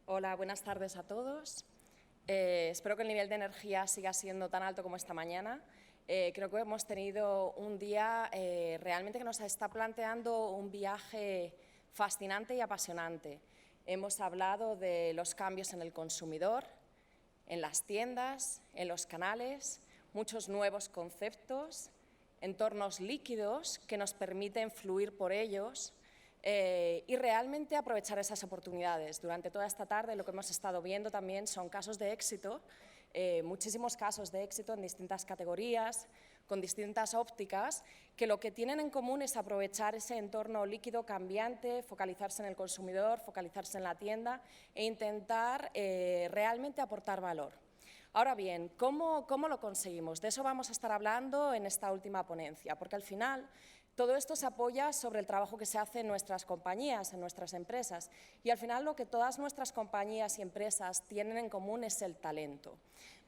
Hola, buenas tardes a todos. Espero que el nivel de energía siga siendo tan alto como esta mañana. Creo que hemos tenido un día realmente que nos está planteando un viaje fascinante y apasionante. Hemos hablado de los cambios en el consumidor, en las tiendas, en los canales, muchos nuevos conceptos, entornos líquidos que nos permiten fluir por ellos y realmente aprovechar esas oportunidades. Durante toda esta tarde lo que hemos estado viendo también son casos de éxito, muchísimos casos de éxito en distintas categorías, con distintas ópticas, que lo que tienen en común es aprovechar ese entorno líquido cambiante, focalizarse en el consumidor, focalizarse en la tienda e intentar realmente aportar valor. Ahora bien, ¿cómo lo conseguimos? De eso vamos a estar hablando en esta última ponencia, porque al final todo esto se apoya sobre el trabajo que se hace en nuestras compañías, en nuestras empresas, y al final lo que todas nuestras compañías y empresas tienen en común es el talento.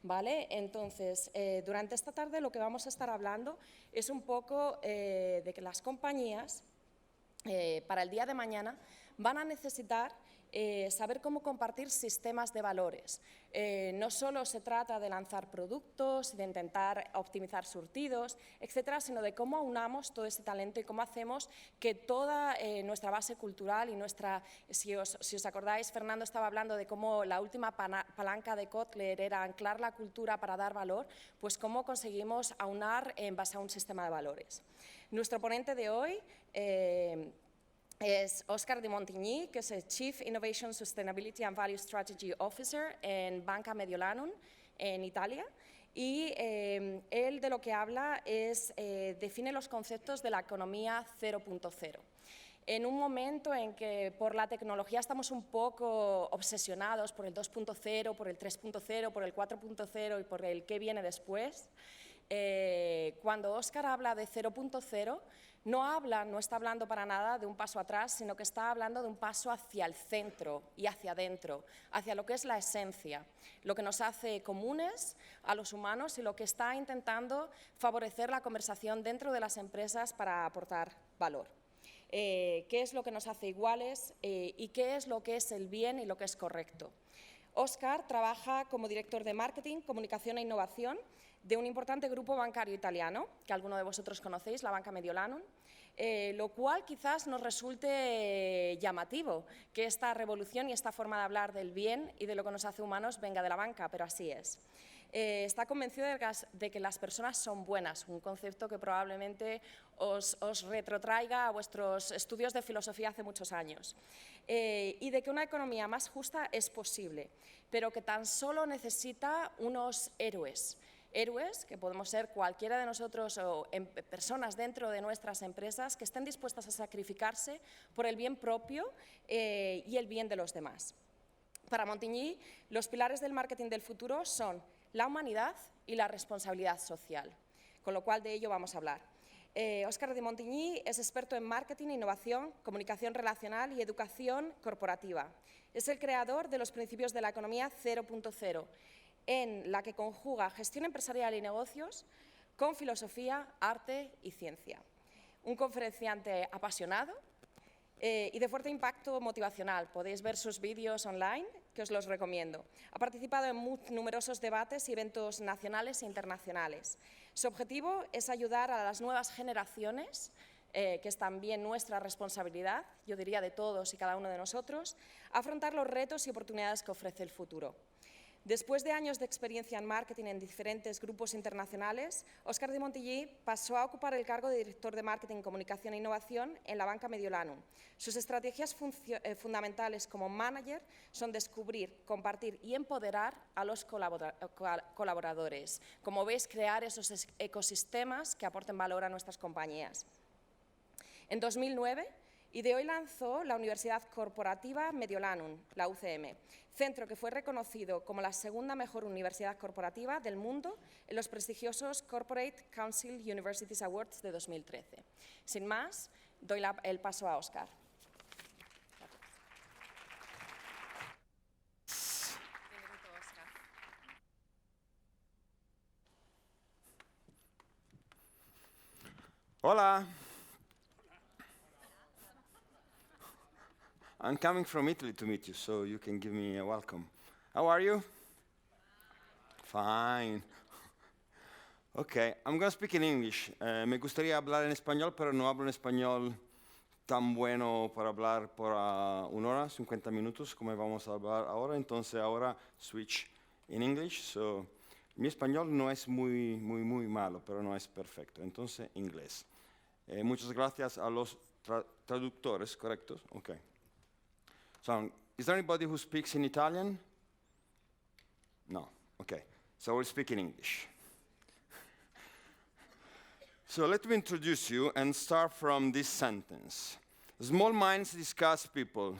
¿Vale? Entonces, durante esta tarde lo que vamos a estar hablando es un poco de que las compañías para el día de mañana van a necesitar saber cómo compartir sistemas de valores. No solo se trata de lanzar productos, de intentar optimizar surtidos, etcétera, sino de cómo aunamos todo ese talento y cómo hacemos que toda nuestra base cultural y nuestra, si os acordáis, Fernando estaba hablando de cómo la última palanca de Kotler era anclar la cultura para dar valor, pues cómo conseguimos aunar en base a un sistema de valores. Nuestro ponente de hoy es Oscar de Montigny, que es el Chief Innovation, Sustainability and Value Strategy Officer en Banca Mediolanum, en Italia. Y él de lo que habla es, define los conceptos de la economía 0.0. En un momento en que por la tecnología estamos un poco obsesionados por el 2.0, por el 3.0, por el 4.0 y por el qué viene después, cuando Oscar habla de 0.0, no está hablando para nada de un paso atrás, sino que está hablando de un paso hacia el centro y hacia adentro, hacia lo que es la esencia, lo que nos hace comunes a los humanos y lo que está intentando favorecer la conversación dentro de las empresas para aportar valor. ¿Qué es lo que nos hace iguales y qué es lo que es el bien y lo que es correcto? Oscar trabaja como director de marketing, comunicación e innovación de un importante grupo bancario italiano, que alguno de vosotros conocéis, la Banca Mediolanum, lo cual quizás nos resulte llamativo, que esta revolución y esta forma de hablar del bien y de lo que nos hace humanos venga de la banca, pero así es. Está convencido de que las personas son buenas, un concepto que probablemente os retrotraiga a vuestros estudios de filosofía hace muchos años, y de que una economía más justa es posible, pero que tan solo necesita unos héroes que podemos ser cualquiera de nosotros o personas dentro de nuestras empresas que estén dispuestas a sacrificarse por el bien propio y el bien de los demás. Para Montigny, los pilares del marketing del futuro son la humanidad y la responsabilidad social, con lo cual de ello vamos a hablar. Oscar de Montigny es experto en marketing, innovación, comunicación relacional y educación corporativa. Es el creador de los principios de la economía 0.0, en la que conjuga gestión empresarial y negocios con filosofía, arte y ciencia. Un conferenciante apasionado y de fuerte impacto motivacional. Podéis ver sus vídeos online, que os los recomiendo. Ha participado en numerosos debates y eventos nacionales e internacionales. Su objetivo es ayudar a las nuevas generaciones, que es también nuestra responsabilidad, yo diría de todos y cada uno de nosotros, a afrontar los retos y oportunidades que ofrece el futuro. Después de años de experiencia en marketing en diferentes grupos internacionales, Oscar de Montigny pasó a ocupar el cargo de director de marketing, comunicación e innovación en la Banca Mediolanum. Sus estrategias fundamentales como manager son descubrir, compartir y empoderar a los colaboradores. Como veis, crear esos ecosistemas que aporten valor a nuestras compañías. En 2009, Ideó y lanzó la Universidad Corporativa Mediolanum, la UCM, centro que fue reconocido como la segunda mejor universidad corporativa del mundo en los prestigiosos Corporate Council Universities Awards de 2013. Sin más, doy el paso a Oscar. Hola. I'm coming from Italy to meet you, so you can give me a welcome. How are you? Fine. Okay, I'm going to speak in English. Me gustaría hablar en español, pero no hablo en español tan bueno para hablar por 1 hora, 50 minutos, como vamos a hablar ahora. Entonces ahora switch in English. So, mi español no es muy malo, pero no es perfecto. Entonces, inglés. Muchas gracias a los traductores, ¿correctos? Okay. So, is there anybody who speaks in Italian? No. Okay. So we'll speak in English. So let me introduce you and start from this sentence. Small minds discuss people.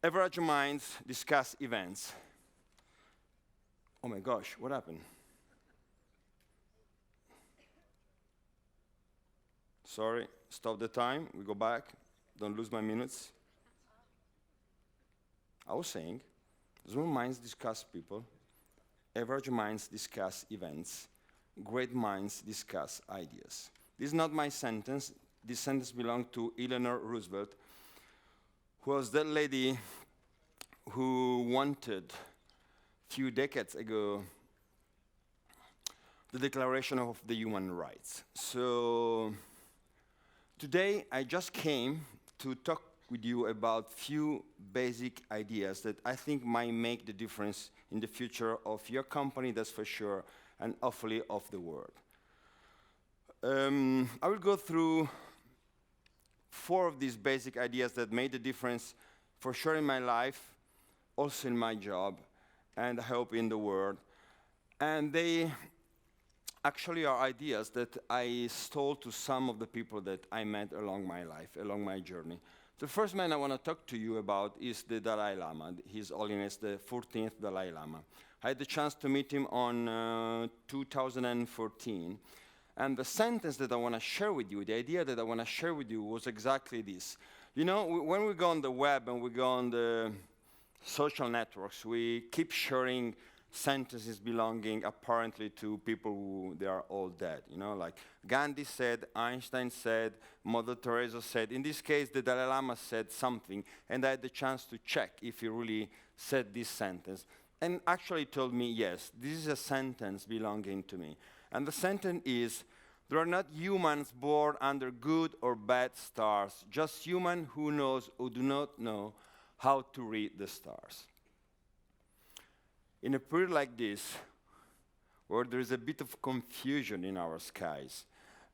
Average minds discuss events. Oh my gosh, what happened? Sorry, stop the time. We go back. Don't lose my minutes. I was saying, small minds discuss people. Average minds discuss events. Great minds discuss ideas. This is not my sentence. This sentence belonged to Eleanor Roosevelt, who was that lady who wanted, a few decades ago, the Declaration of the Human Rights. So today I just came to talk with you about few basic ideas that I think might make the difference in the future of your company, that's for sure, and hopefully of the world. I will go through 4 of these basic ideas that made a difference for sure in my life, also in my job, and I hope in the world. And they actually are ideas that I stole to some of the people that I met along my life, along my journey. The first man I want to talk to you about is the Dalai Lama, His Holiness the 14th Dalai Lama. I had the chance to meet him on 2014. And the sentence that I want to share with you, the idea that I want to share with you was exactly this. You know, when we go on the web and we go on the social networks, we keep sharing sentences belonging apparently to people who they are all dead. You know, like Gandhi said, Einstein said, Mother Teresa said. In this case, the Dalai Lama said something, and I had the chance to check if he really said this sentence. And actually told me, yes, this is a sentence belonging to me. And the sentence is, there are not humans born under good or bad stars, just humans who knows or do not know how to read the stars. In a period like this, where there is a bit of confusion in our skies,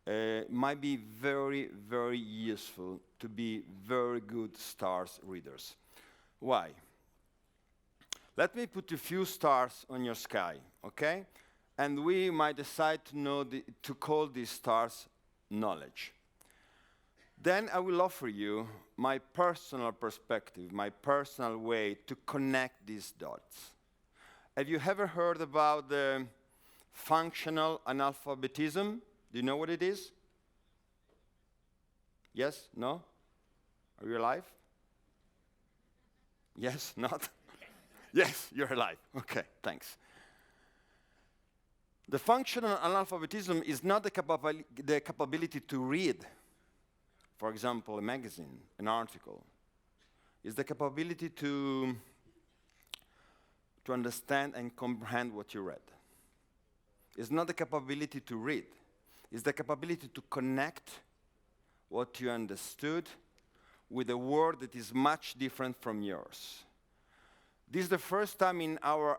it might be very, very useful to be very good stars readers. Why? Let me put a few stars on your sky, okay? And we might decide to call these stars knowledge. Then I will offer you my personal perspective, my personal way to connect these dots. Have you ever heard about the functional analphabetism? Do you know what it is? Yes? No? Are you alive? Yes? Not? Yes, you're alive. Okay, thanks. The functional analphabetism is not the capability to read, for example, a magazine, an article. It's the capability to understand and comprehend what you read. It's not the capability to read. It's the capability to connect what you understood with a world that is much different from yours. This is the first time in our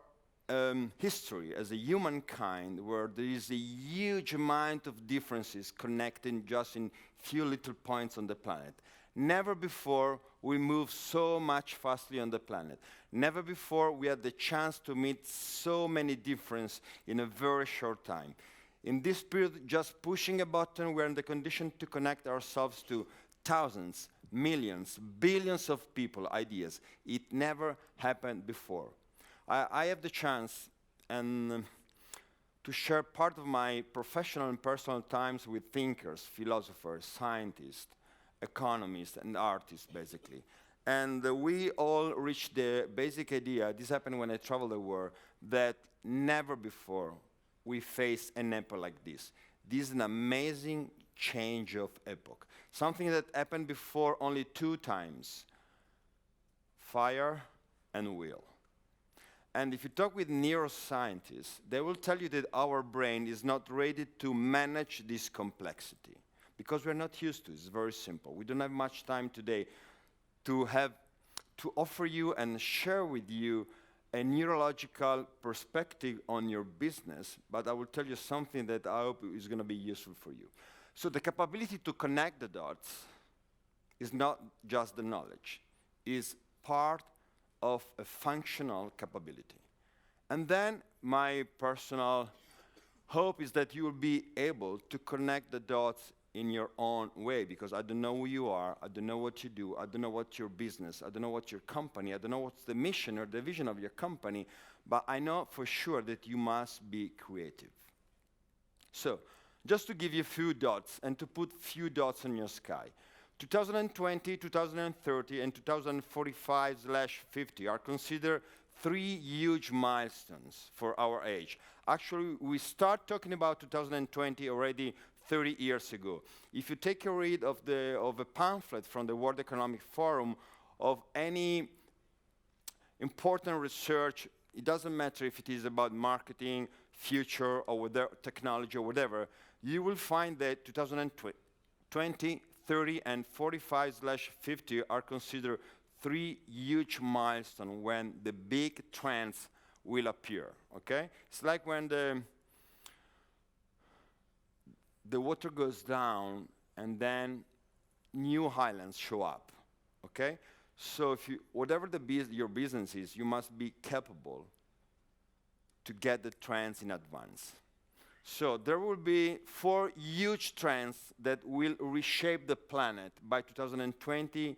history as a humankind where there is a huge amount of differences connecting just in few little points on the planet. Never before we moved so much fastly on the planet. Never before we had the chance to meet so many differences in a very short time. In this period, just pushing a button, we're in the condition to connect ourselves to thousands, millions, billions of people, ideas. It never happened before. I have the chance to share part of my professional and personal times with thinkers, philosophers, scientists, economists, and artists, basically. And we all reached the basic idea, this happened when I traveled the world, that never before we faced an epoch like this. This is an amazing change of epoch. Something that happened before only 2 times. fire, and will. And if you talk with neuroscientists, they will tell you that our brain is not ready to manage this complexity because we're not used to it. It's very simple. We don't have much time today to offer you and share with you a neurological perspective on your business, but I will tell you something that I hope is going to be useful for you. So the capability to connect the dots is not just the knowledge, is part of a functional capability. And then my personal hope is that you will be able to connect the dots in your own way, because I don't know who you are, I don't know what you do, I don't know what's your business, I don't know what's your company, I don't know what's the mission or the vision of your company, but I know for sure that you must be creative. So, just to give you a few dots and to put few dots on your sky. 2020, 2030, and 2045/50 are considered 3 huge milestones for our age. Actually, we start talking about 2020 already 30 years ago. If you take a read of a pamphlet from the World Economic Forum of any important research, it doesn't matter if it is about marketing, future, or technology or whatever, you will find that 2020, 30, and 45/50 are considered 3 huge milestones when the big trends will appear, okay? It's like when the water goes down and then new highlands show up, okay? So whatever your business is, you must be capable to get the trends in advance. So there will be 4 huge trends that will reshape the planet by 2020,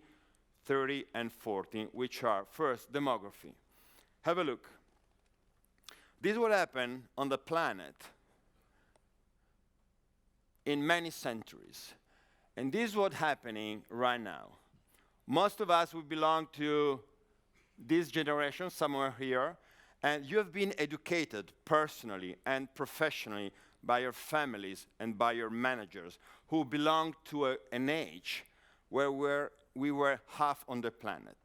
30, and 40, which are, first, demography. Have a look. This will happen on the planet in many centuries. And this is what's happening right now. Most of us will belong to this generation, somewhere here, and you have been educated personally and professionally by your families and by your managers who belong to an age where we were half on the planet.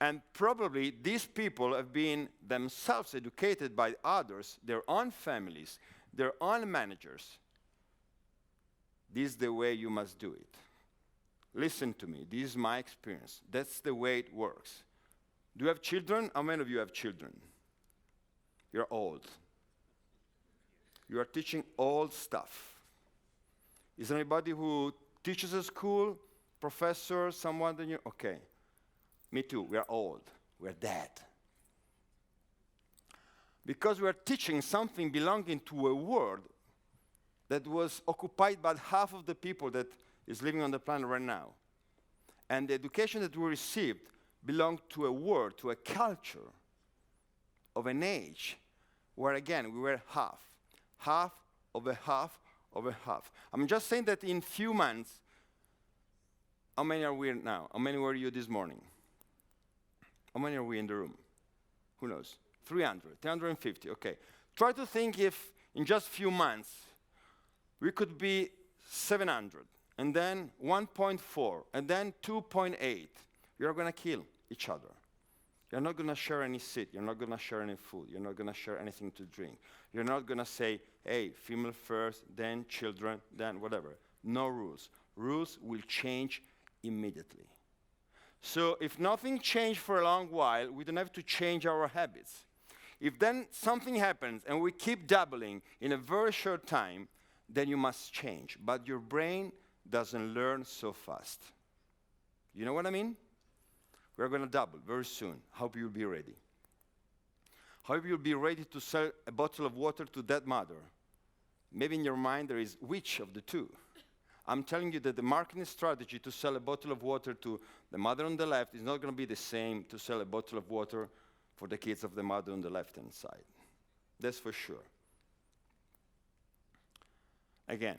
And probably these people have been themselves educated by others, their own families, their own managers. This is the way you must do it. Listen to me, this is my experience. That's the way it works. Do you have children? How many of you have children? You're old. You are teaching old stuff. Is there anybody who teaches at school? Professor, someone that you? Okay. Me too, we are old. We're dead. Because we are teaching something belonging to a world that was occupied by half of the people that is living on the planet right now. And the education that we received belonged to a world, to a culture of an age where, again, we were half of a half of a half. I'm just saying that in few months, how many are we now? How many were you this morning? How many are we in the room? Who knows? 300, 350, okay. Try to think if in just few months we could be 700, and then 1.4, and then 2.8. You're going to kill each other. You're not going to share any seat. You're not going to share any food. You're not going to share anything to drink. You're not going to say, hey, female first, then children, then whatever. No rules. Rules will change immediately. So if nothing changed for a long while, we don't have to change our habits. If then something happens and we keep doubling in a very short time, then you must change. But your brain doesn't learn so fast. You know what I mean? We're going to double very soon. Hope you'll be ready. Hope you'll be ready to sell a bottle of water to that mother. Maybe in your mind there is which of the two? I'm telling you that the marketing strategy to sell a bottle of water to the mother on the left is not going to be the same to sell a bottle of water for the kids of the mother on the left-hand side. That's for sure. Again,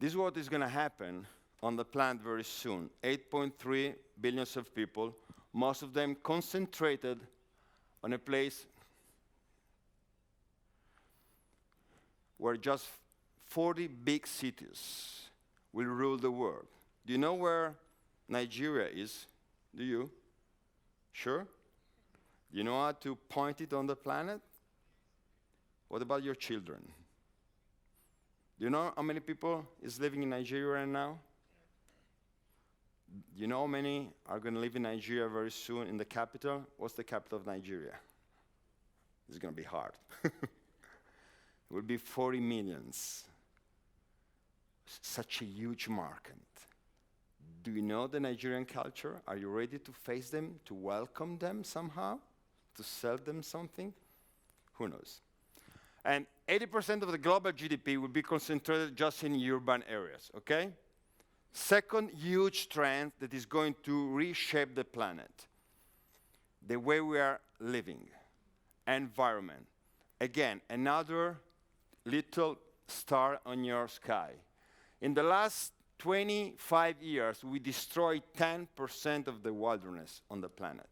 this is what is going to happen on the planet very soon. 8.3 billion of people, most of them concentrated on a place where just 40 big cities will rule the world. Do you know where Nigeria is? Do you? Sure? You know how to point it on the planet? What about your children? Do you know how many people is living in Nigeria right now? Do you know how many are going to live in Nigeria very soon in the capital? What's the capital of Nigeria? It's going to be hard. It will be 40 millions. Such a huge market. Do you know the Nigerian culture? Are you ready to face them, to welcome them somehow, to sell them something? Who knows? And 80% of the global GDP will be concentrated just in urban areas, okay? Second huge trend that is going to reshape the planet, the way we are living, environment. Again, another little star on your sky. In the last 25 years, we destroyed 10% of the wilderness on the planet.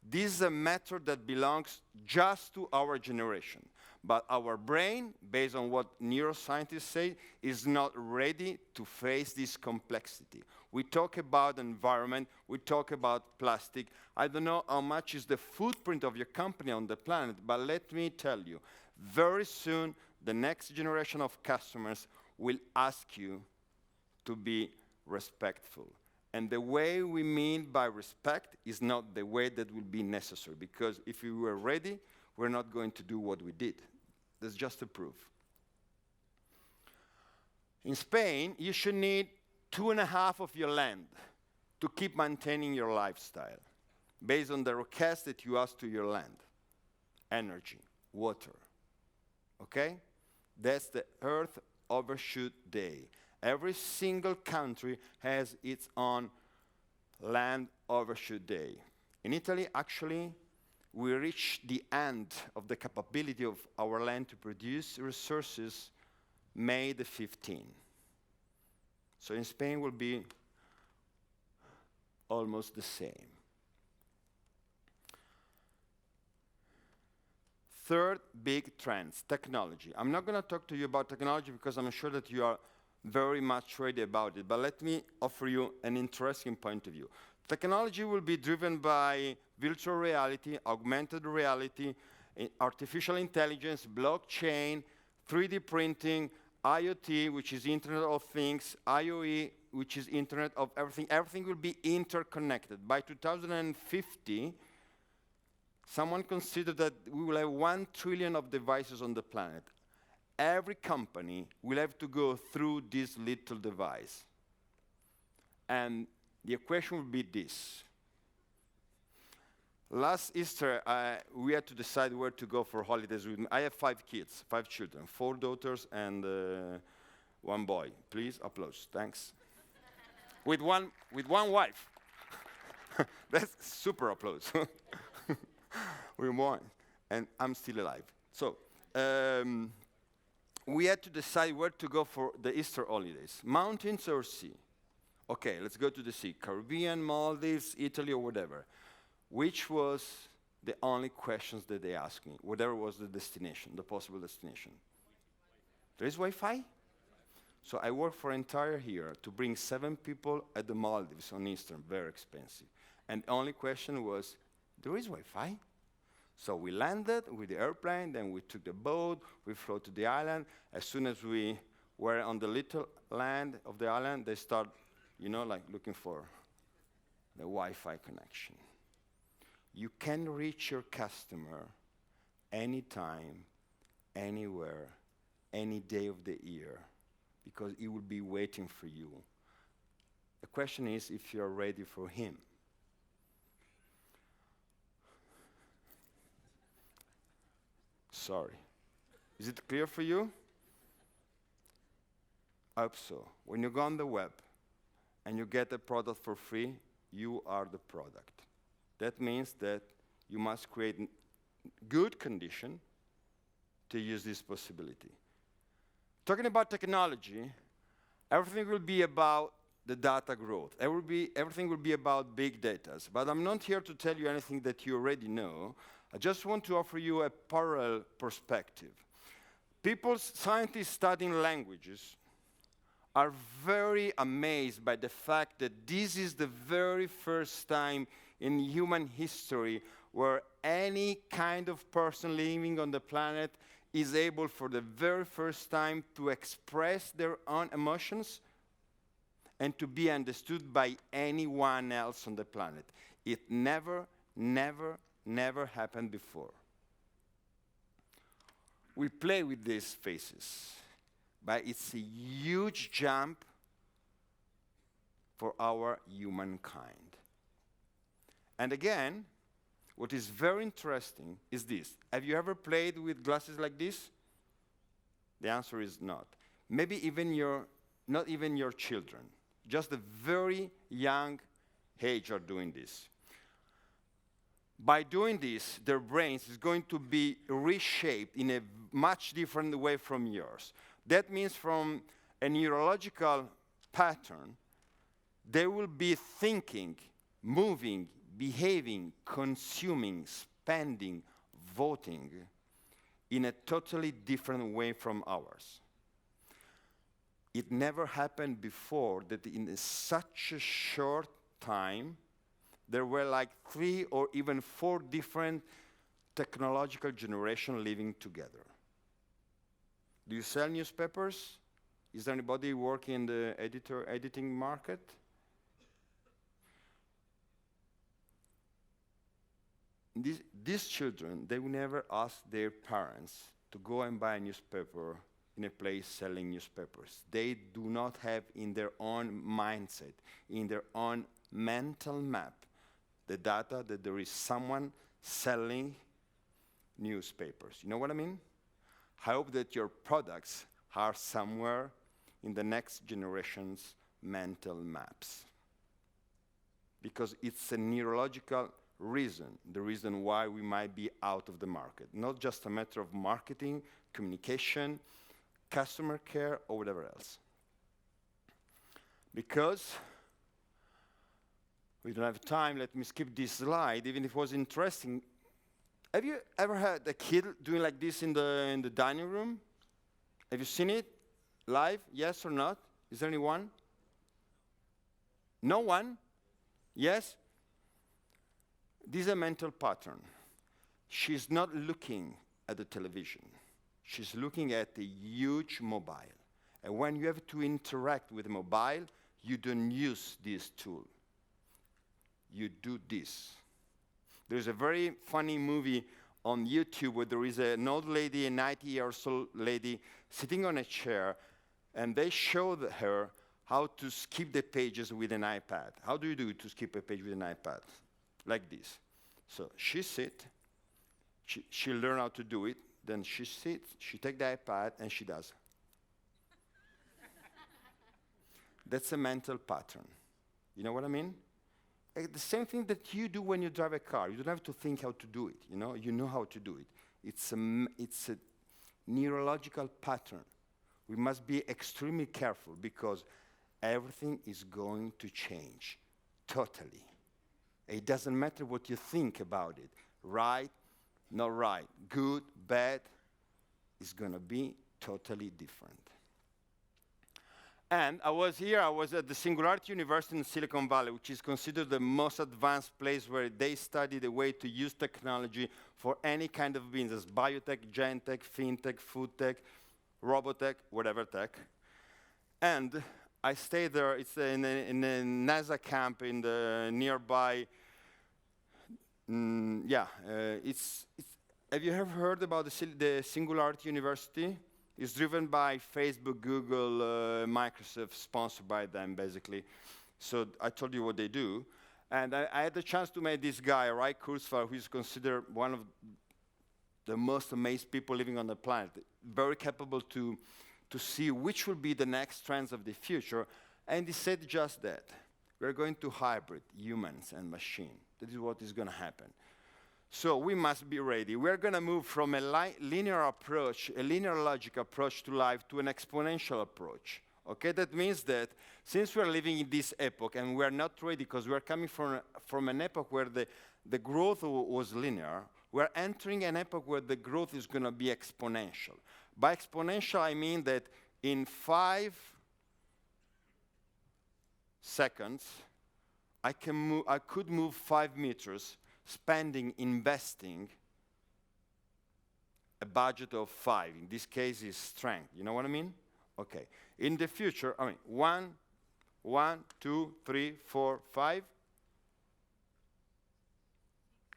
This is a matter that belongs just to our generation. But our brain, based on what neuroscientists say, is not ready to face this complexity. We talk about environment, we talk about plastic. I don't know how much is the footprint of your company on the planet, but let me tell you, very soon, the next generation of customers will ask you to be respectful. And the way we mean by respect is not the way that will be necessary, because if we were ready, we're not going to do what we did. That's just a proof. In Spain, you should need 2.5 of your land to keep maintaining your lifestyle, based on the request that you ask to your land. Energy, water, okay? That's the Earth Overshoot Day. Every single country has its own land overshoot day. In Italy, actually, we reached the end of the capability of our land to produce resources May the 15th. So in Spain will be almost the same. Third big trends, technology. I'm not going to talk to you about technology because I'm sure that you are very much ready about it, but let me offer you an interesting point of view. Technology will be driven by virtual reality, augmented reality, artificial intelligence, blockchain, 3D printing, IoT, which is Internet of Things, IoE, which is Internet of Everything. Everything will be interconnected. By 2050, someone considered that we will have 1 trillion of devices on the planet. Every company will have to go through this little device. And the equation will be this. Last Easter, we had to decide where to go for holidays. I have 5 kids, 5 children, 4 daughters and 1 boy. Please, applause, thanks. with one wife. That's super applause. With one, and I'm still alive. So, we had to decide where to go for the Easter holidays, mountains or sea. Okay, let's go to the sea, Caribbean, Maldives, Italy, or whatever. Which was the only questions that they asked me, whatever was the destination, the possible destination. There is Wi-Fi? So I worked for an entire year to bring 7 people at the Maldives on Easter, very expensive. And the only question was, there is Wi-Fi? So we landed with the airplane, then we took the boat, we flew to the island. As soon as we were on the little land of the island, they start, like looking for the Wi-Fi connection. You can reach your customer anytime, anywhere, any day of the year, because he will be waiting for you. The question is if you're ready for him. Sorry. Is it clear for you? I hope so. When you go on the web and you get a product for free, you are the product. That means that you must create good condition to use this possibility. Talking about technology, everything will be about the data growth. Everything will be about big data. But I'm not here to tell you anything that you already know. I just want to offer you a parallel perspective. Scientists studying languages are very amazed by the fact that this is the very first time in human history where any kind of person living on the planet is able for the very first time to express their own emotions and to be understood by anyone else on the planet. It never, never, never happened before. We play with these faces, but it's a huge jump for our humankind. And again, what is very interesting is this. Have you ever played with glasses like this? The answer is not. Maybe even not even your children. Just a very young age are doing this. By doing this, their brains is going to be reshaped in a much different way from yours. That means from a neurological pattern, they will be thinking, moving, behaving, consuming, spending, voting in a totally different way from ours. It never happened before that in such a short time, there were like 3 or even 4 different technological generations living together. Do you sell newspapers? Is there anybody working in the editing market? These children, they will never ask their parents to go and buy a newspaper in a place selling newspapers. They do not have in their own mindset, in their own mental map, the data that there is someone selling newspapers. You know what I mean? I hope that your products are somewhere in the next generation's mental maps. Because it's a neurological reason, the reason why we might be out of the market. Not just a matter of marketing, communication, customer care, or whatever else. Because we don't have time, let me skip this slide, even if it was interesting. Have you ever had a kid doing like this in the dining room? Have you seen it live? Yes or not? Is there anyone? No one? Yes? This is a mental pattern. She's not looking at the television. She's looking at a huge mobile. And when you have to interact with a mobile, you don't use this tool. You do this. There's a very funny movie on YouTube where there is an old lady, a 90-year-old lady, sitting on a chair, and they showed her how to skip the pages with an iPad. How do you do to skip a page with an iPad? Like this. So she sits, she learn how to do it, then she sits, she takes the iPad, and she does. That's a mental pattern. You know what I mean? The same thing that you do when you drive a car. You don't have to think how to do it, you know how to do it. It's a neurological pattern. We must be extremely careful because everything is going to change, totally. It doesn't matter what you think about it, right, not right, good, bad, it's going to be totally different. And I was at the Singularity University in Silicon Valley, which is considered the most advanced place where they study the way to use technology for any kind of business, biotech, gentech, fintech, food tech, robotech, whatever tech. And I stayed there. It's in a NASA camp in the nearby. Have you ever heard about the Singularity University? It's driven by Facebook, Google, Microsoft, sponsored by them, basically. So I told you what they do. And I had the chance to meet this guy, Ray Kurzweil, who is considered one of the most amazing people living on the planet, very capable to see which will be the next trends of the future. And he said just that. We're going to hybrid humans and machine. That is what is going to happen. So we must be ready. We're going to move from a linear approach, a linear logic approach to life, to an exponential approach. Okay, that means that since we're living in this epoch and we're not ready because we're coming from an epoch where the growth was linear, we're entering an epoch where the growth is going to be exponential. By exponential, I mean that in 5 seconds, I could move 5 meters, investing a budget of 5. In this case, is strength. You know what I mean? Okay. In the future, I mean, 1, 2, 3, 4, 5,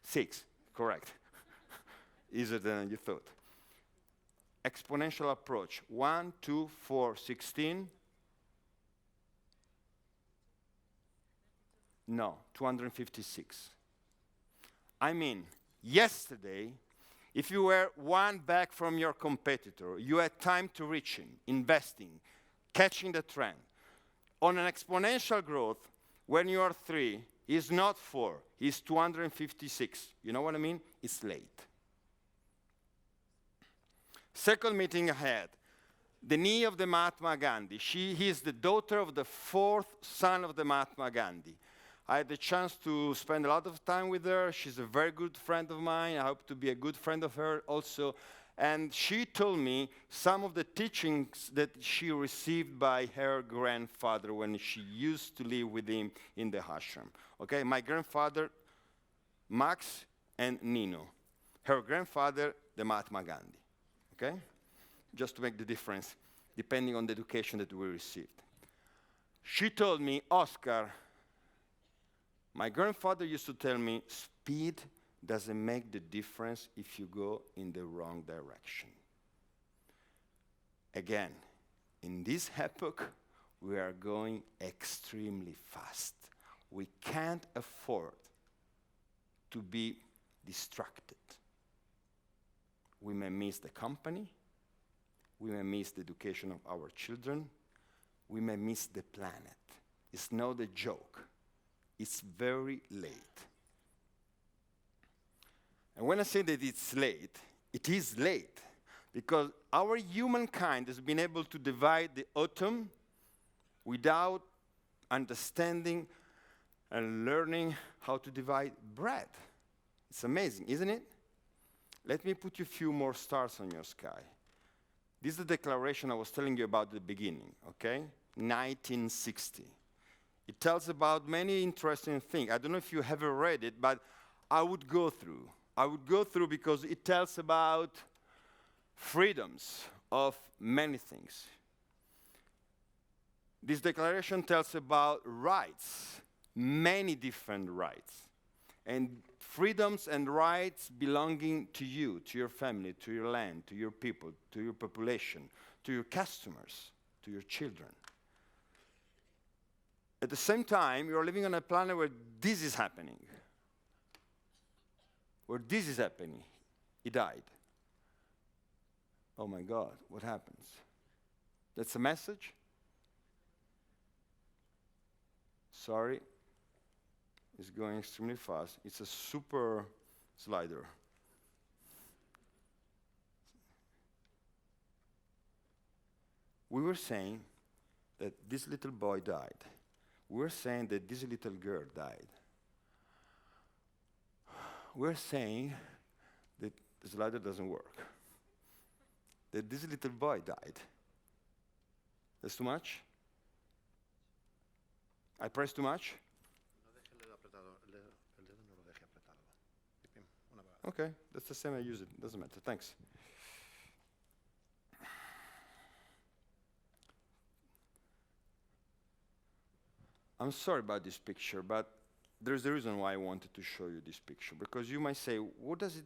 6. Correct. Easier than you thought. Exponential approach. 1, 2, 4, 16. No, 256. I mean, yesterday, if you were one back from your competitor, you had time to reach him, investing, catching the trend. On an exponential growth, when you are 3, is not 4, is 256. You know what I mean? It's late. Second meeting ahead, the niece of the Mahatma Gandhi. She is the daughter of the 4th son of the Mahatma Gandhi. I had the chance to spend a lot of time with her. She's a very good friend of mine. I hope to be a good friend of her also. And she told me some of the teachings that she received by her grandfather when she used to live with him in the ashram. Okay, my grandfather, Max and Nino. Her grandfather, the Mahatma Gandhi. Okay? Just to make the difference, depending on the education that we received. She told me, Oscar, my grandfather used to tell me, speed doesn't make the difference if you go in the wrong direction. Again, in this epoch, we are going extremely fast. We can't afford to be distracted. We may miss the company. We may miss the education of our children. We may miss the planet. It's not a joke. It's very late. And when I say that it's late, it is late because our humankind has been able to divide the atom without understanding and learning how to divide bread. It's amazing, isn't it? Let me put you a few more stars on your sky. This is the declaration I was telling you about at the beginning, okay? 1960. It tells about many interesting things. I don't know if you ever read it, but I would go through. I would go through because it tells about freedoms of many things. This declaration tells about rights, many different rights, and freedoms and rights belonging to you, to your family, to your land, to your people, to your population, to your customers, to your children. At the same time, you're living on a planet where this is happening. Where this is happening. He died. Oh my God, what happens? That's a message? Sorry. It's going extremely fast. It's a super slider. We were saying that this little boy died. We were saying that this little girl died. We're saying that the slider doesn't work. That this little boy died. That's too much? I press too much? Okay, that's the same I use it. Doesn't matter. Thanks. I'm sorry about this picture, but there's a reason why I wanted to show you this picture. Because you might say, what does it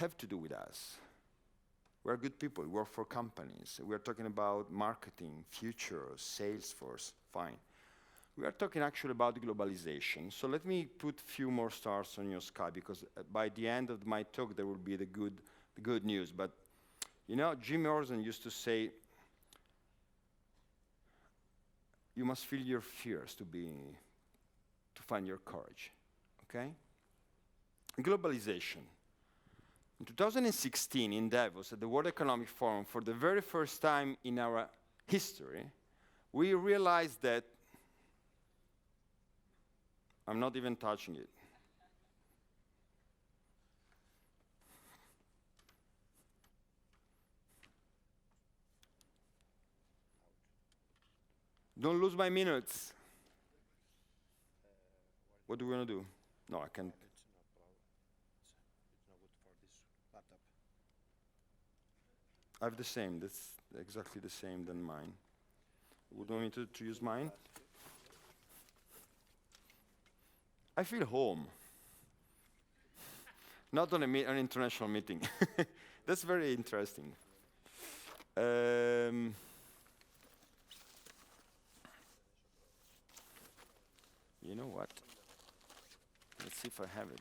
have to do with us? We're good people. We work for companies. We're talking about marketing, future, sales force. Fine. We are talking actually about globalization. So let me put a few more stars on your sky, because by the end of my talk, there will be the good news. But, you know, Jim Morrison used to say, you must feel your fears to find your courage, okay? Globalization. In 2016 in Davos at the World Economic Forum, for the very first time in our history, we realized that, I'm not even touching it. Don't lose my minutes. What do we want to do? No, I can't. It's not good for this laptop. I have the same. That's exactly the same than mine. Would you want me to use mine? I feel home. Not on an international meeting. That's very interesting. You know what? Let's see if I have it.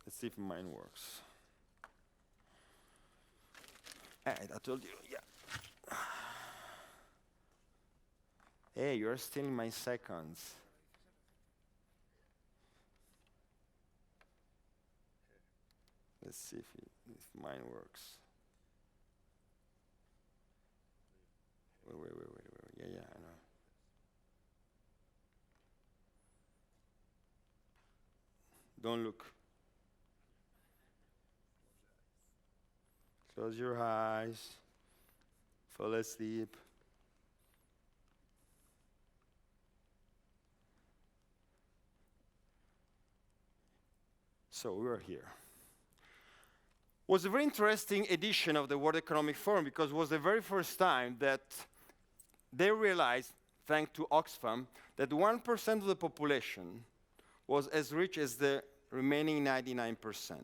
Let's see if mine works. I told you, yeah. Hey, you're stealing my seconds. Let's see if mine works. Wait. Yeah, I know. Don't look. Close your eyes. Fall asleep. So we are here. It was a very interesting edition of the World Economic Forum because it was the very first time that they realized, thanks to Oxfam, that 1% of the population was as rich as the remaining 99%.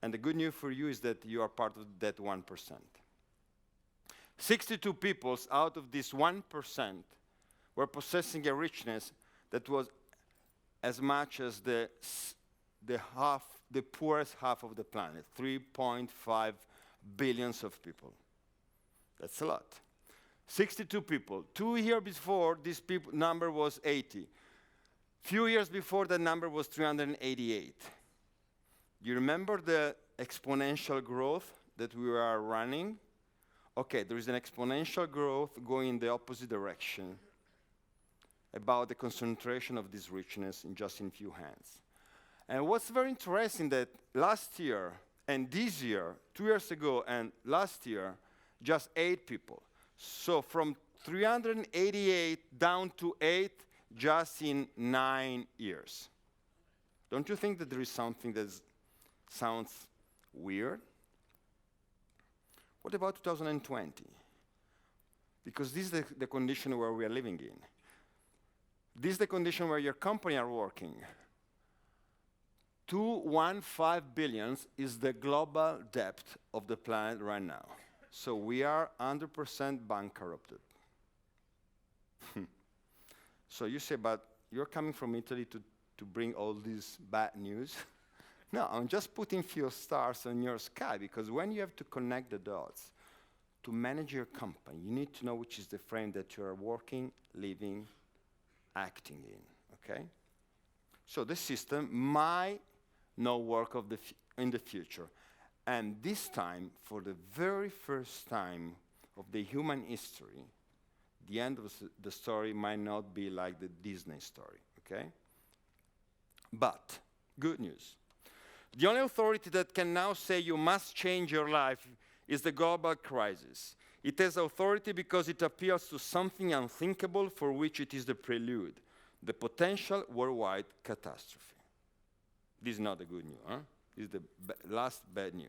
And the good news for you is that you are part of that 1%. 62 people out of this 1% were possessing a richness that was as much as the poorest half of the planet, 3.5 billions of people. That's a lot. 62 people. 2 years before, this number was 80. Few years before, that number was 388. You remember the exponential growth that we are running? Okay, there is an exponential growth going in the opposite direction about the concentration of this richness in just in few hands. And what's very interesting that last year and this year, 2 years ago and last year, just 8 people. So from 388 down to 8 just in 9 years. Don't you think that there is something that sounds weird? What about 2020? Because this is the condition where we are living in. This is the condition where your company are working. 215 billion is the global debt of the planet right now. So we are 100% bankrupted. So you say, but you're coming from Italy to bring all this bad news? No, I'm just putting few stars on your sky, because when you have to connect the dots to manage your company, you need to know which is the frame that you are working, living, acting in, okay? So the system might not work in the future. And this time, for the very first time of the human history, the end of the story might not be like the Disney story, okay? But, good news. The only authority that can now say you must change your life is the global crisis. It has authority because it appeals to something unthinkable for which it is the prelude, the potential worldwide catastrophe. This is not the good news, huh? This is the last bad news.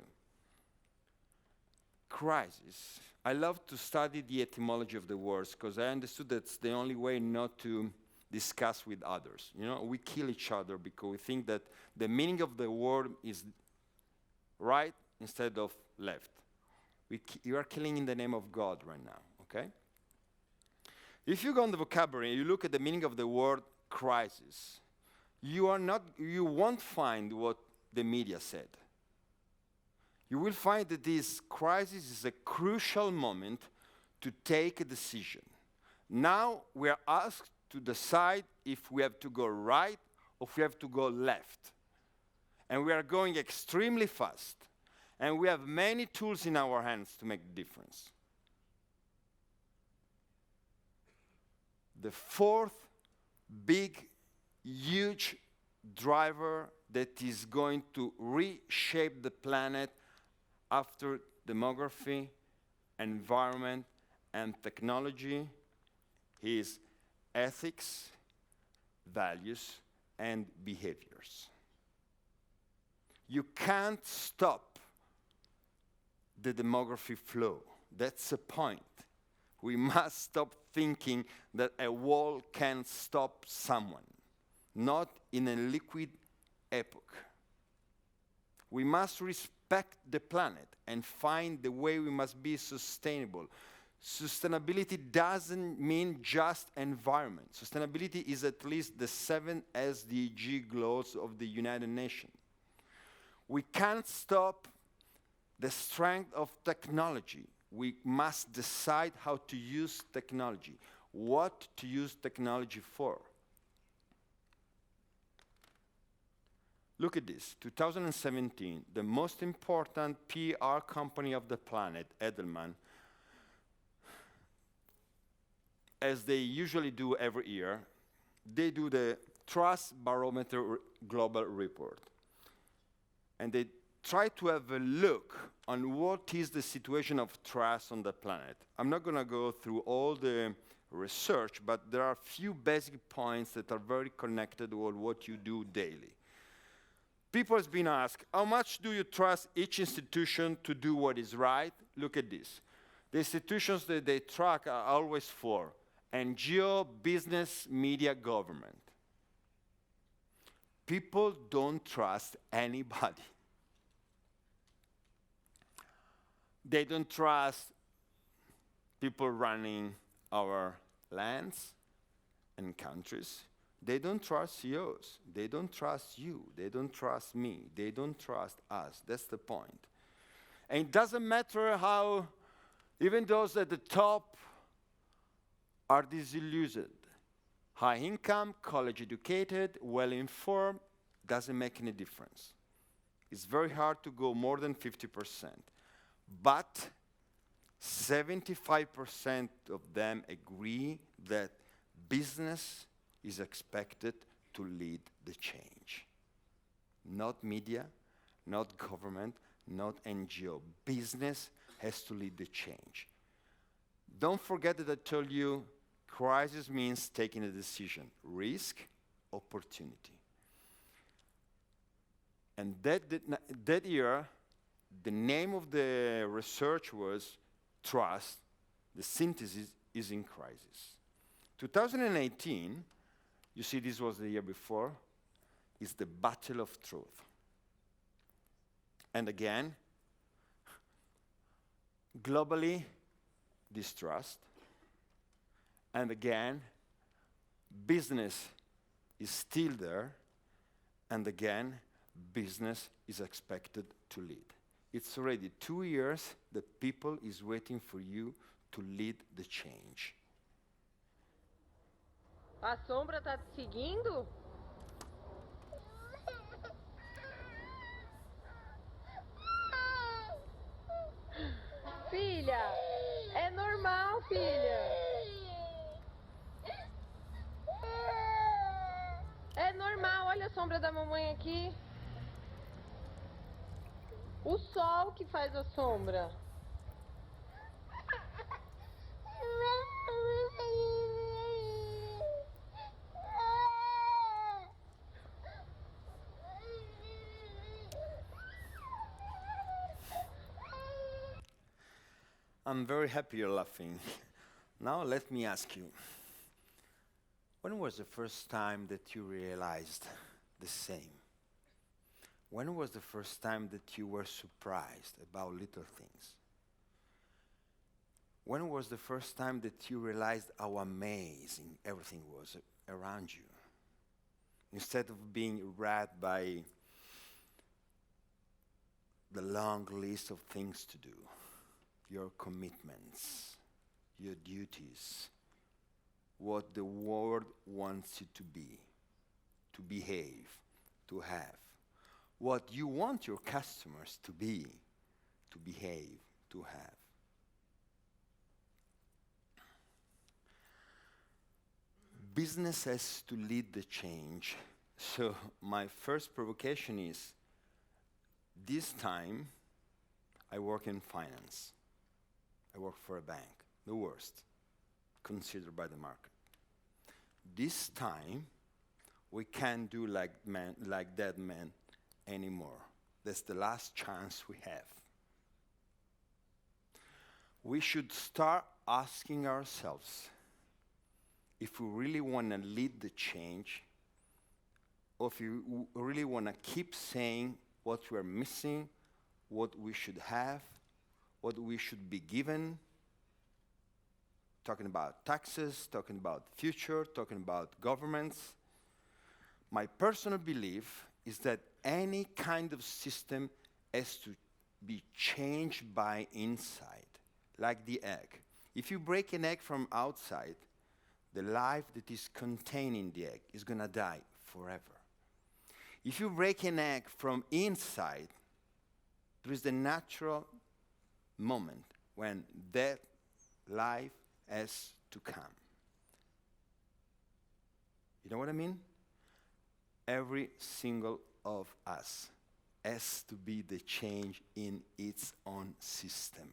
Crisis. I love to study the etymology of the words because I understood that's the only way not to discuss with others. You know, we kill each other because we think that the meaning of the word is right instead of left. You are killing in the name of God right now, okay? If you go on the vocabulary and you look at the meaning of the word crisis, you won't find what the media said. You will find that this crisis is a crucial moment to take a decision. Now we are asked to decide if we have to go right or if we have to go left. And we are going extremely fast. And we have many tools in our hands to make the difference. The fourth big, huge driver that is going to reshape the planet after demography environment, and technology is ethics, values, and behaviors. You can't stop the demography flow. That's the point. We must stop thinking that a wall can stop someone, not in a liquid epoch. We must respect the planet and find the way we must be sustainable. Sustainability doesn't mean just environment. Sustainability is at least the 7 SDG goals of the United Nations. We can't stop the strength of technology. We must decide how to use technology, what to use technology for. Look at this, 2017, the most important PR company of the planet, Edelman, as they usually do every year, they do the Trust Barometer Global Report. And they try to have a look on what is the situation of trust on the planet. I'm not going to go through all the research, but there are a few basic points that are very connected with what you do daily. People have been asked, how much do you trust each institution to do what is right? Look at this. The institutions that they track are always 4: NGO, business, media, government. People don't trust anybody. They don't trust people running our lands and countries. They don't trust CEOs. They don't trust you. They don't trust me. They don't trust us. That's the point. And it doesn't matter how, even those at the top are disillusioned. High income, college educated, well informed, doesn't make any difference. It's very hard to go more than 50%. But 75% of them agree that business is expected to lead the change. Not media, not government, not NGO. Business has to lead the change. Don't forget that I told you crisis means taking a decision. Risk, opportunity. And that year, the name of the research was Trust, the synthesis is in crisis. 2018, you see this was the year before, is the battle of truth. And again, globally, distrust. And again, business is still there. And again, business is expected to lead. It's already 2 years that people is waiting for you to lead the change. A sombra tá te seguindo? Filha, é normal, filha. É normal, olha a sombra da mamãe aqui. O sol que faz a sombra. I'm very happy you're laughing. Now let me ask you, when was the first time that you realized the same? When was the first time that you were surprised about little things? When was the first time that you realized how amazing everything was around you? Instead of being wrapped by the long list of things to do, your commitments, your duties, what the world wants you to be, to behave, to have, what you want your customers to be, to behave, to have. Business has to lead the change. So my first provocation is, this time I work in finance. I work for a bank, the worst, considered by the market. This time, we can't do like that man anymore. That's the last chance we have. We should start asking ourselves if we really want to lead the change, or if you really want to keep saying what we're missing, what we should have, what we should be given, talking about taxes, talking about future, talking about governments. My personal belief is that any kind of system has to be changed by inside, like the egg. If you break an egg from outside, the life that is contained in the egg is going to die forever. If you break an egg from inside, there is the natural moment when that life has to come. You know what I mean? Every single of us has to be the change in its own system.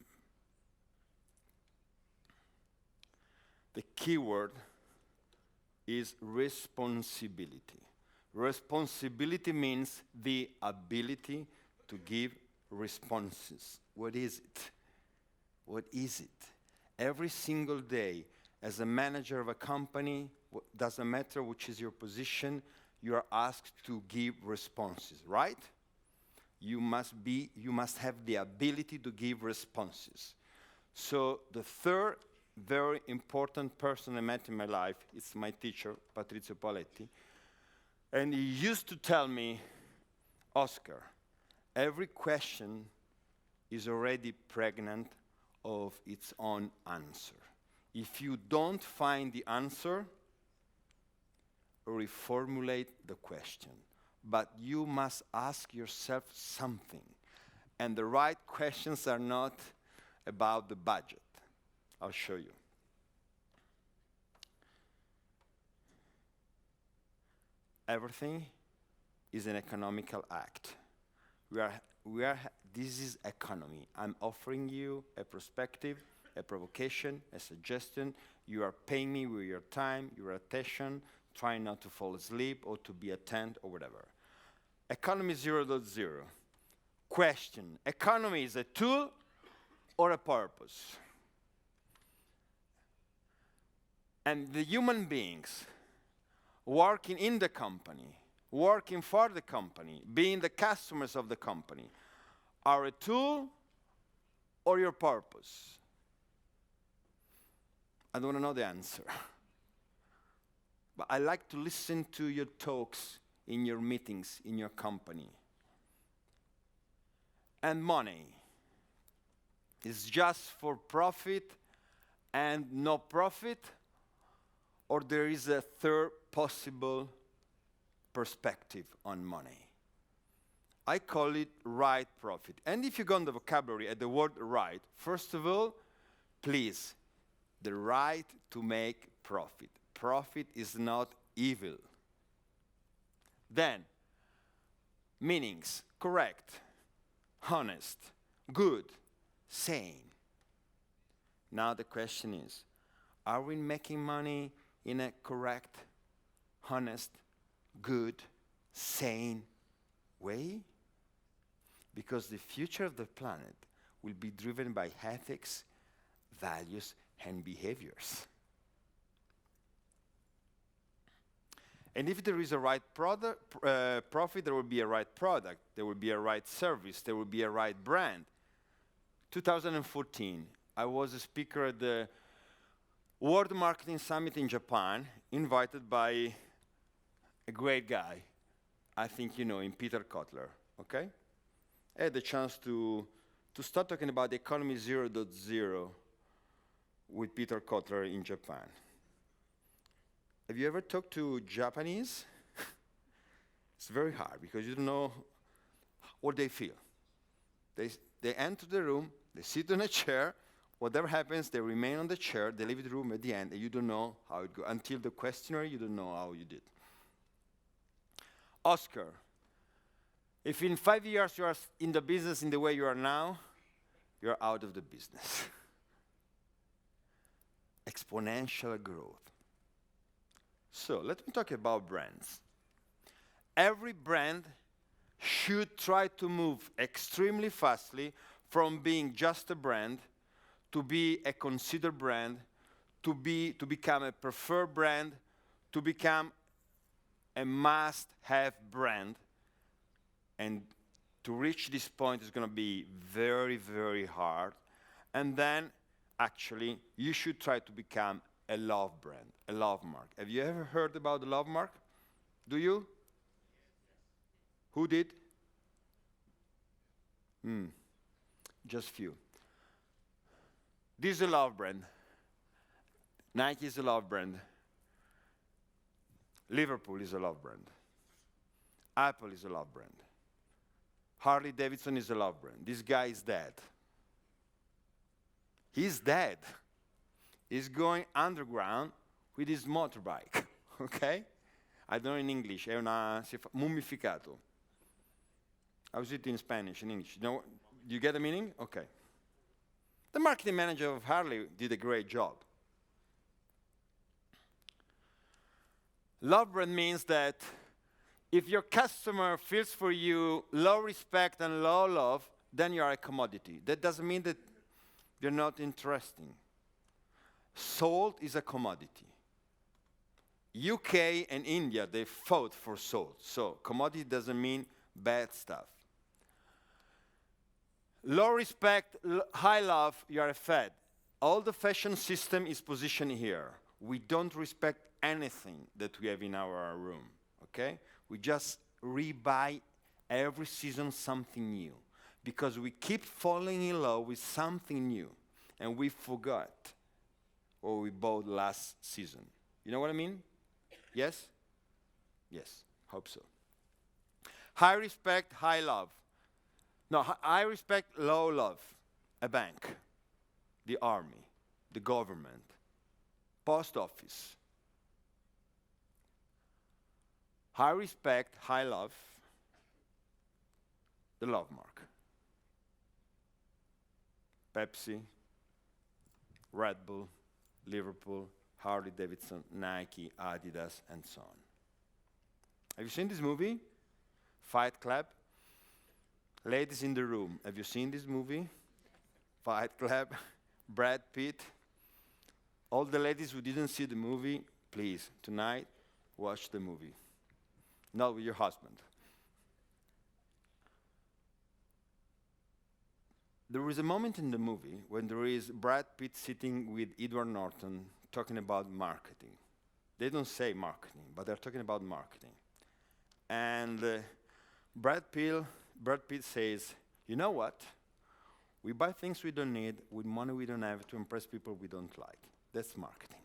The key word is responsibility. Responsibility means the ability to give responses. What is it? What is it? Every single day, as a manager of a company, doesn't matter which is your position, you are asked to give responses, right? You must have the ability to give responses. So the third very important person I met in my life is my teacher, Patrizio Paletti. And he used to tell me, Oscar, every question is already pregnant of its own answer. If you don't find the answer, reformulate the question. But you must ask yourself something. And the right questions are not about the budget. I'll show you. Everything is an economical act. This is economy. I'm offering you a perspective, a provocation, a suggestion. You are paying me with your time, your attention, trying not to fall asleep or to be attentive or whatever. Economy 0.0. Question: economy is a tool or a purpose? And the human beings working in the company, working for the company, being the customers of the company, are a tool or your purpose? I don't want to know the answer. But I like to listen to your talks in your meetings, in your company. And money is just for profit and no profit, or there is a third possible perspective on money? I call it right profit. And if you go on the vocabulary at the word right, first of all, please, the right to make profit. Profit is not evil. Then, meanings: correct, honest, good, sane. Now the question is, are we making money in a correct, honest, good, sane way? Because the future of the planet will be driven by ethics, values, and behaviors. And if there is a right profit, there will be a right product, there will be a right service, there will be a right brand. 2014, I was a speaker at the World Marketing Summit in Japan, invited by a great guy. I think you know him, Peter Kotler, okay? I had the chance to start talking about the Economy 0.0 with Peter Kotler in Japan. Have you ever talked to Japanese? It's very hard because you don't know what they feel. They enter the room, they sit in a chair, whatever happens, they remain on the chair, they leave the room at the end, and you don't know how it goes. Until the questionnaire, you don't know how you did. Oscar, if in 5 years you are in the business in the way you are now, you're out of the business. exponential growth. So let me talk about brands. Every brand should try to move extremely fastly from being just a brand to be a considered brand, to become a preferred brand, to become a must-have brand. And to reach this point is going to be very, very hard. And then, actually, you should try to become a love brand, a love mark. Have you ever heard about the love mark? Do you? Who did? Just few. This is a love brand. Nike is a love brand. Liverpool is a love brand. Apple is a love brand. Harley Davidson is a love brand. This guy is dead. He's dead. He's going underground with his motorbike. Okay? I don't know in English. È mummificato. How is it in Spanish, in English? Do you get the meaning? Okay. The marketing manager of Harley did a great job. Love brand means that if your customer feels for you low respect and low love, then you are a commodity. That doesn't mean that you're not interesting. Salt is a commodity. UK and India, they fought for salt. So commodity doesn't mean bad stuff. Low respect, high love, you are a fad. All the fashion system is positioned here. We don't respect anything that we have in our room, okay? We just rebuy every season something new because we keep falling in love with something new and we forgot what we bought last season. You know what I mean? Yes? Yes, hope so. High respect, high love. No, high respect, low love. A bank, the army, the government, post office. High respect, high love, the love mark. Pepsi, Red Bull, Liverpool, Harley Davidson, Nike, Adidas, and so on. Have you seen this movie? Fight Club? Ladies in the room, have you seen this movie? Fight Club, Brad Pitt. All the ladies who didn't see the movie, please, tonight, watch the movie. Not with your husband. There is a moment in the movie when there is Brad Pitt sitting with Edward Norton talking about marketing. They don't say marketing, but they're talking about marketing. And Brad Pitt says, you know what? We buy things we don't need with money we don't have to impress people we don't like. That's marketing.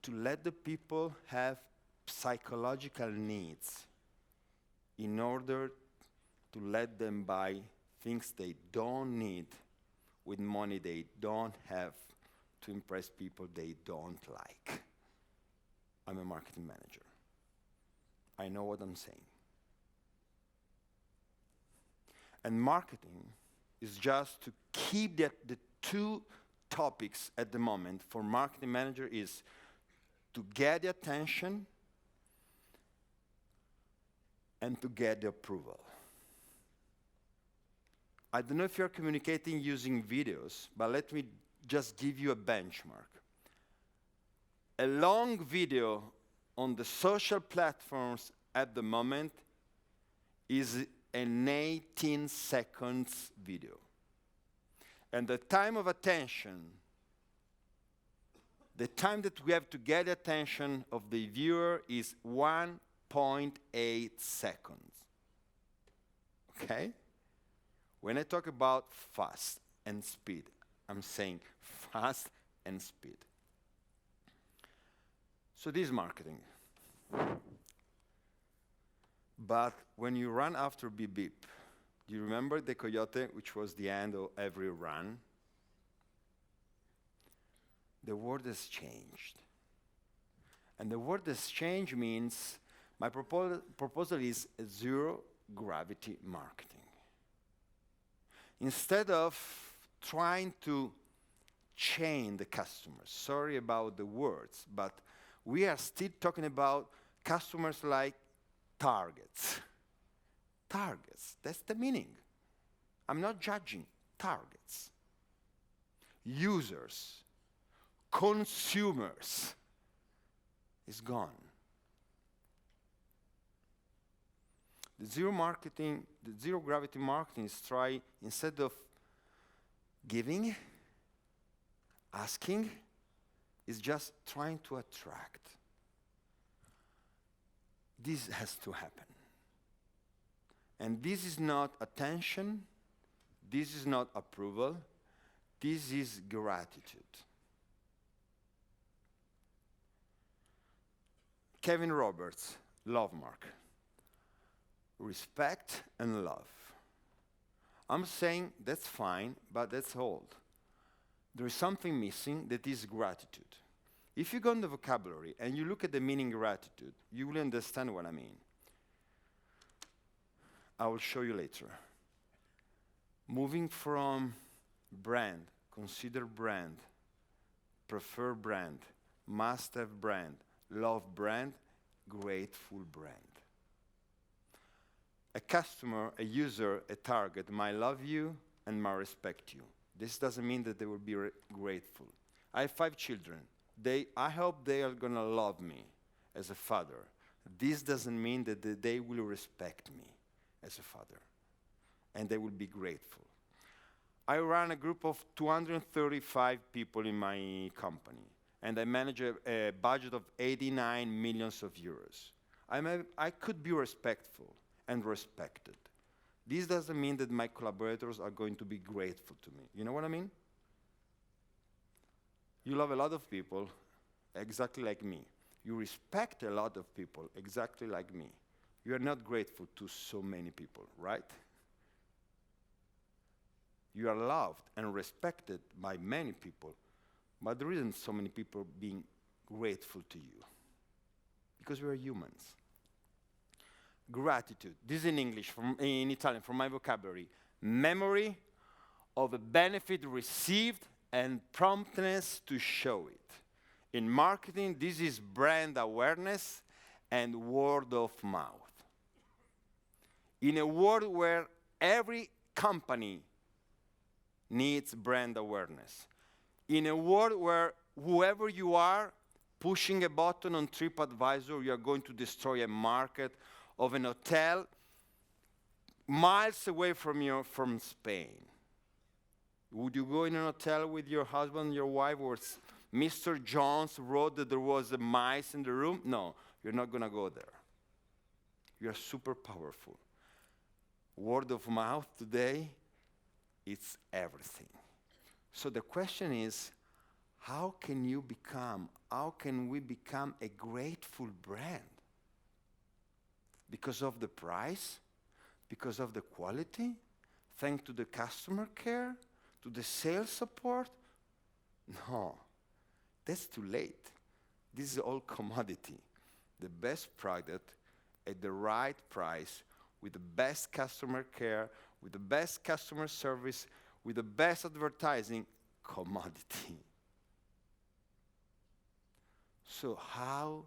To let the people have psychological needs in order to let them buy things they don't need with money they don't have to impress people they don't like. I'm a marketing manager. I know what I'm saying. And marketing is just to keep the two topics at the moment for marketing manager is to get the attention and to get the approval. I don't know if you're communicating using videos, but let me just give you a benchmark. A long video on the social platforms at the moment is an 18 seconds video. And the time of attention, the time that we have to get the attention of the viewer is 1.8 seconds. Okay? When I talk about fast and speed, I'm saying fast and speed. So this is marketing. But when you run after beep beep, do you remember the coyote, which was the end of every run? The word has changed. And the word has changed means my proposal is zero gravity marketing. Instead of trying to chain the customers. Sorry about the words, but we are still talking about customers like targets. Targets, that's the meaning. I'm not judging. Targets. Users. Consumers. Is gone. The zero gravity marketing is try, instead of giving, asking, is just trying to attract. This has to happen. And this is not attention, this is not approval, this is gratitude. Kevin Roberts, love mark. Respect and love. I'm saying that's fine, but that's old. There is something missing that is gratitude. If you go in the vocabulary and you look at the meaning gratitude, you will understand what I mean. I will show you later. Moving from brand, consider brand, prefer brand, must have brand, love brand, grateful brand. A customer, a user, a target might love you and might respect you. This doesn't mean that they will be grateful. I have 5 children. I hope they are going to love me as a father. This doesn't mean that they will respect me as a father, and they will be grateful. I run a group of 235 people in my company, and I manage a budget of 89 millions of euros. I could be respectful and respected. This doesn't mean that my collaborators are going to be grateful to me. You know what I mean? You love a lot of people exactly like me. You respect a lot of people exactly like me. You are not grateful to so many people, right? You are loved and respected by many people, but there isn't so many people being grateful to you because we are humans. Gratitude. This is in English, in Italian, from my vocabulary. Memory of a benefit received and promptness to show it. In marketing, this is brand awareness and word of mouth. In a world where every company needs brand awareness, in a world where whoever you are, pushing a button on TripAdvisor, you are going to destroy a market of an hotel miles away from Spain. Would you go in an hotel with your husband, your wife, where Mr. Jones wrote that there was a mice in the room? No, you're not going to go there. You are super powerful. Word of mouth today, it's everything. So the question is, how can we become a grateful brand? Because of the price? Because of the quality? Thanks to the customer care? To the sales support? No, that's too late. This is all commodity. The best product at the right price, with the best customer care, with the best customer service, with the best advertising, commodity. So how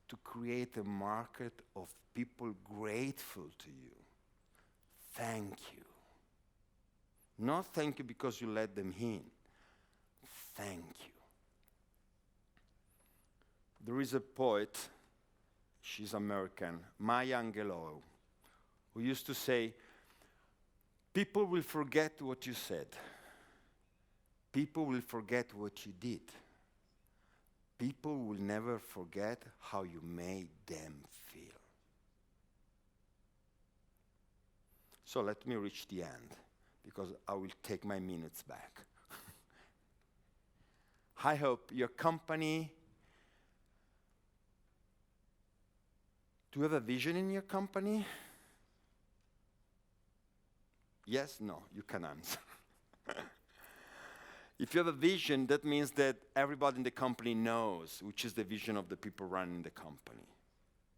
to create a market of people grateful to you? Thank you. Not thank you because you let them in. Thank you. There is a poet, she's American, Maya Angelou, who used to say, people will forget what you said. People will forget what you did. People will never forget how you made them feel. So let me reach the end, because I will take my minutes back. I hope your company, do you have a vision in your company? Yes, no, you can answer. If you have a vision, that means that everybody in the company knows which is the vision of the people running the company,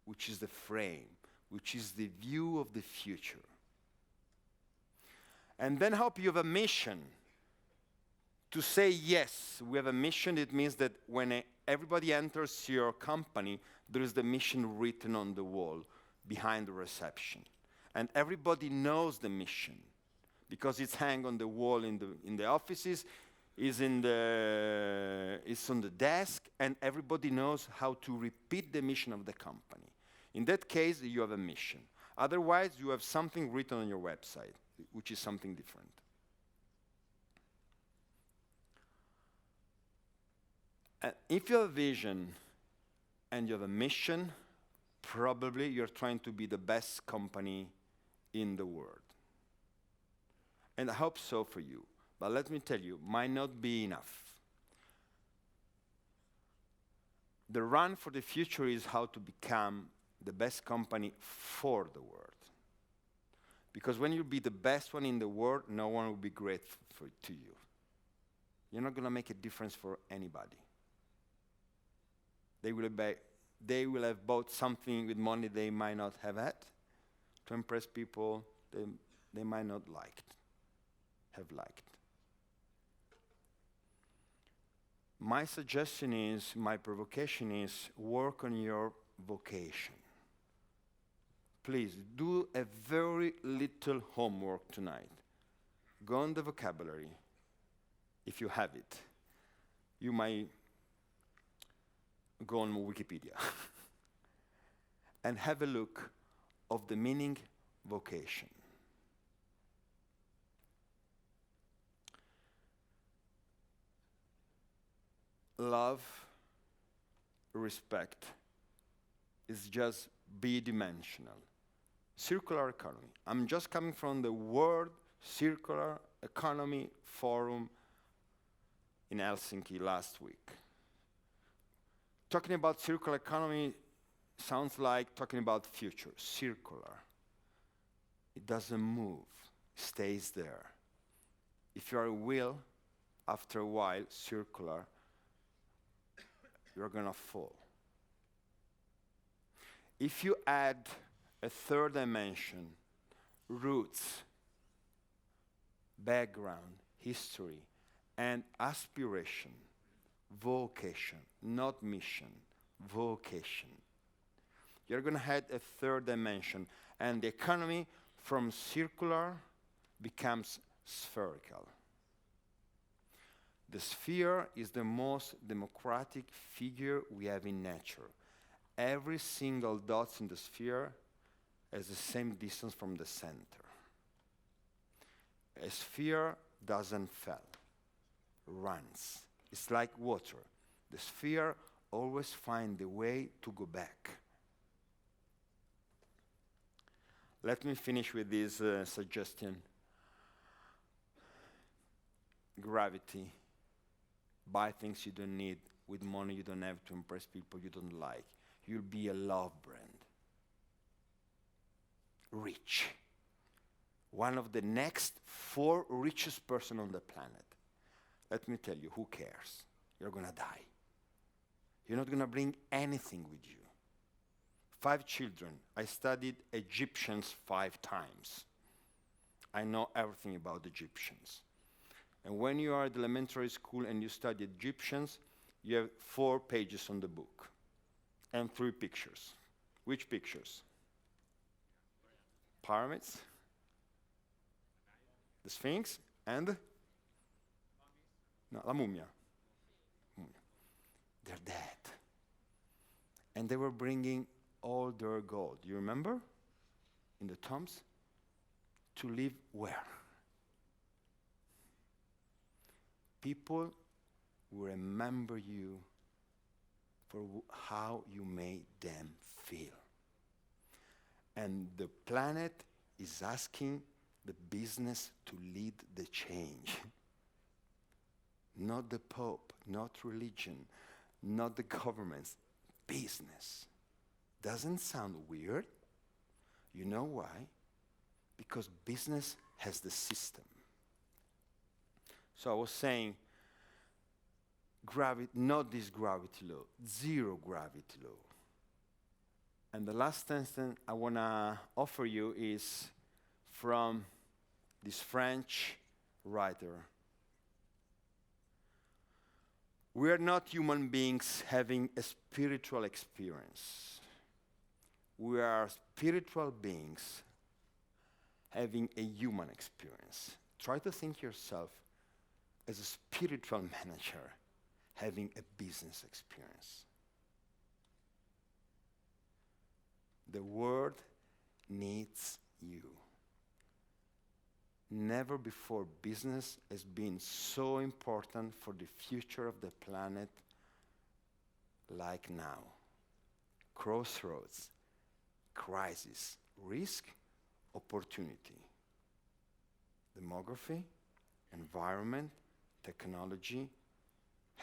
which is the frame, which is the view of the future. And then hope you have a mission To say yes, we have a mission, it means that when everybody enters your company, there is the mission written on the wall behind the reception. And everybody knows the mission because it's hung on the wall in the offices, it's on the desk, and everybody knows how to repeat the mission of the company. In that case, you have a mission. Otherwise, you have something written on your website, which is something different. If you have a vision and you have a mission, probably you're trying to be the best company in the world. And I hope so for you. But let me tell you, might not be enough. The run for the future is how to become the best company for the world. Because when you be the best one in the world, no one will be grateful to you. You're not going to make a difference for anybody. They will have bought something with money they might not have had to impress people they might not have liked. My suggestion is, my provocation is, work on your vocation. Please, do a very little homework tonight. Go on the vocabulary, if you have it. You might go on Wikipedia and have a look of the meaning vocation. Love, respect is just bidimensional. Circular economy. I'm just coming from the World Circular Economy Forum in Helsinki last week. Talking about circular economy sounds like talking about the future. Circular. It doesn't move, it stays there. If you are a wheel, after a while, circular, you're going to fall. If you add a third dimension, roots, background, history, and aspiration, vocation, not mission, vocation, you're going to add a third dimension, and the economy from circular becomes spherical. The sphere is the most democratic figure we have in nature. Every single dot in the sphere has the same distance from the center. A sphere doesn't fall, runs. It's like water. The sphere always finds a way to go back. Let me finish with this suggestion. Gravity. Buy things you don't need with money you don't have to impress people you don't like. You'll be a love brand. Rich. One of the next 4 richest person on the planet. Let me tell you, who cares? You're going to die. You're not going to bring anything with you. 5 children. I studied Egyptians 5 times. I know everything about Egyptians. And when you are at elementary school and you study Egyptians, you have 4 pages on the book and 3 pictures. Which pictures? Pyramids, the Sphinx, and no, la mummia. They're dead. And they were bringing all their gold. You remember? In the tombs? To live where? People will remember you for how you made them feel. And the planet is asking the business to lead the change. Not the Pope, not religion, not the governments, business. Doesn't sound weird? You know why? Because business has the system. So I was saying, not this gravity law, zero gravity law. And the last instance I want to offer you is from this French writer, We are not human beings having a spiritual experience. We are spiritual beings having a human experience. Try to think yourself as a spiritual manager having a business experience. The world needs you. Never before business has been so important for the future of the planet like now. Crossroads, crisis, risk, opportunity. Demography, environment, technology,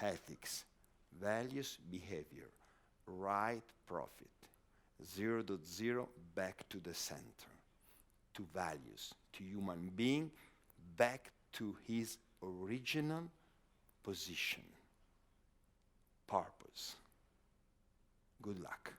ethics, values, behavior, right, profit. 0.0 back to the center, to values, to human being, back to his original position, purpose. Good luck.